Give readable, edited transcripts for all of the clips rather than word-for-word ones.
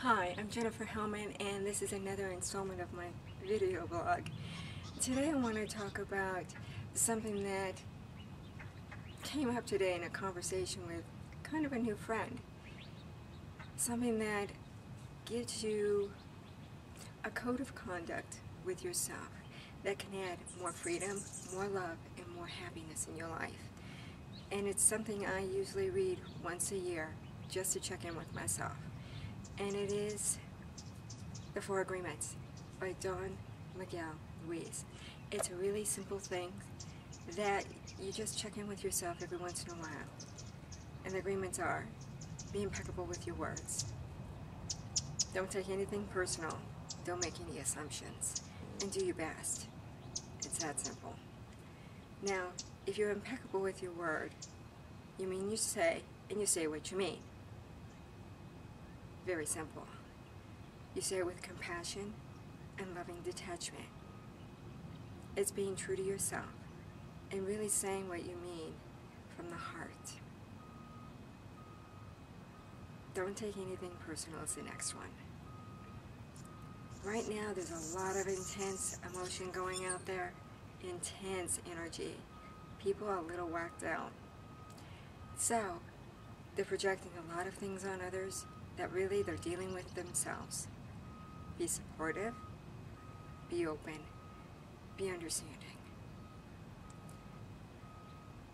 Hi, I'm JenHillman, and this is another installment of my video blog. Today I want to talk about something that came up today in a conversation with kind of a new friend. Something that gives you a code of conduct with yourself that can add more freedom, more love, and more happiness in your life. And it's something I usually read once a year just to check in with myself. And it is The Four Agreements by Don Miguel Ruiz. It's a really simple thing that you just check in with yourself every once in a while. And the agreements are: be impeccable with your words. Don't take anything personal. Don't make any assumptions. And do your best. It's that simple. Now, if you're impeccable with your word, you mean you say, and you say what you mean. Very simple. You say it with compassion and loving detachment. It's being true to yourself and really saying what you mean from the heart. Don't take anything personal is the next one. Right now there's a lot of intense emotion going out there, intense energy. People are a little whacked out. So they're projecting a lot of things on others that really they're dealing with themselves. Be supportive, be open, be understanding.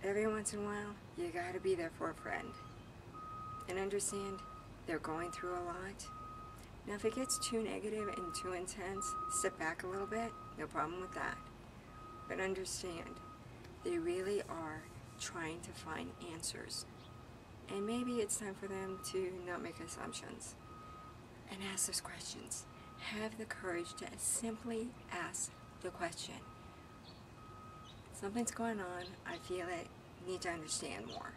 Every once in a while, you gotta be there for a friend and understand they're going through a lot. Now if it gets too negative and too intense, step back a little bit, no problem with that. But understand, they really are trying to find answers. And maybe it's time for them to not make assumptions and ask those questions. Have the courage to simply ask the question. Something's going on, I feel it, need to understand more.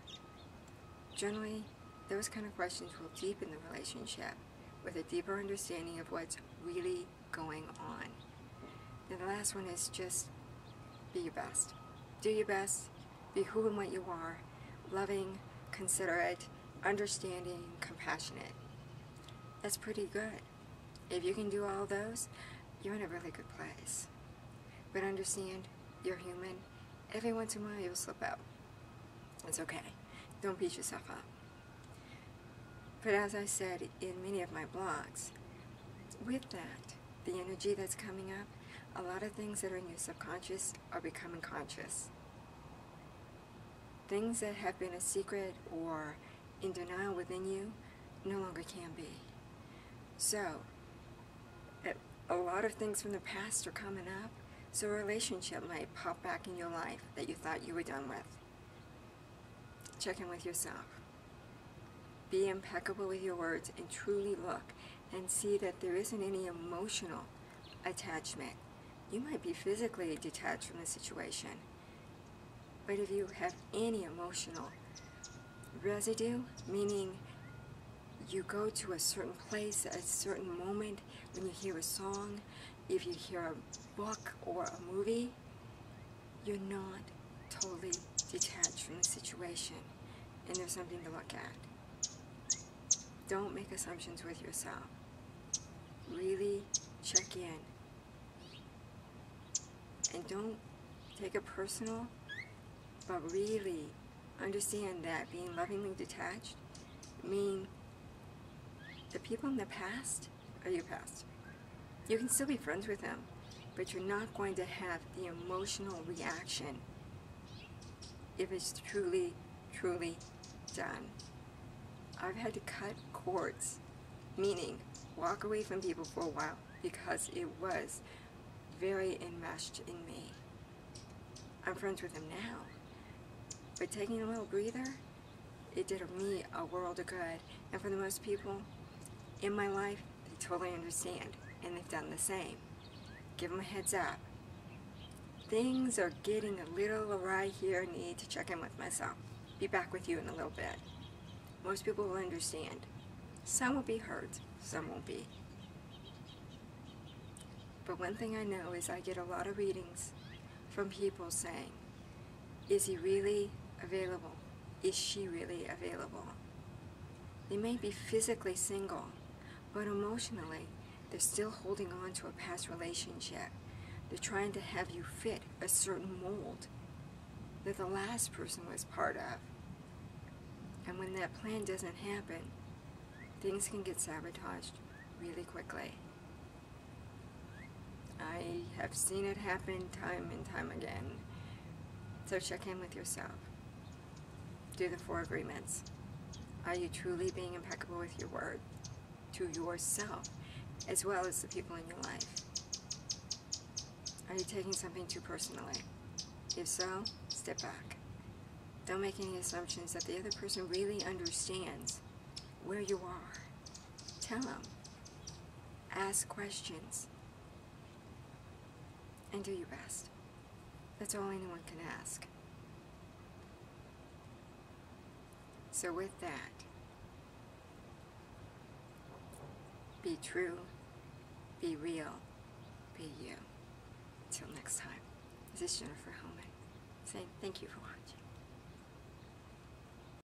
Generally, those kind of questions will deepen the relationship with a deeper understanding of what's really going on. And the last one is just be your best. Do your best, be who and what you are, loving, considerate, understanding, compassionate. That's pretty good. If you can do all those, you're in a really good place. But understand, you're human. Every once in a while you'll slip out. It's okay. Don't beat yourself up. But as I said in many of my blogs, with that, the energy that's coming up, a lot of things that are in your subconscious are becoming conscious. Things that have been a secret or in denial within you no longer can be. So, a lot of things from the past are coming up, so a relationship might pop back in your life that you thought you were done with. Check in with yourself. Be impeccable with your words and truly look and see that there isn't any emotional attachment. You might be physically detached from the situation, but if you have any emotional residue, meaning you go to a certain place at a certain moment when you hear a song, if you hear a book or a movie, you're not totally detached from the situation, and there's something to look at. Don't make assumptions with yourself. Really check in. And don't take it personal, but really understand that being lovingly detached means the people in the past are your past. You can still be friends with them, but you're not going to have the emotional reaction if it's truly, truly done. I've had to cut cords, meaning walk away from people for a while because it was very enmeshed in me. I'm friends with them now, but taking a little breather, it did me a world of good. And for the most people in my life, they totally understand, and they've done the same. Give them a heads up. Things are getting a little awry here. Need to check in with myself. Be back with you in a little bit. Most people will understand. Some will be hurt, some won't be. But one thing I know is I get a lot of readings from people saying, is he really available? Is she really available? They may be physically single, but emotionally, they're still holding on to a past relationship. They're trying to have you fit a certain mold that the last person was part of. And when that plan doesn't happen, things can get sabotaged really quickly. I have seen it happen time and time again. So check in with yourself. Do the 4 agreements. Are you truly being impeccable with your word to yourself as well as the people in your life? Are you taking something too personally? If so, step back. Don't make any assumptions that the other person really understands where you are. Tell them. Ask questions. And do your best. That's all anyone can ask. So with that, be true, be real, be you. Until next time, this is Jennifer Hillman saying thank you for watching.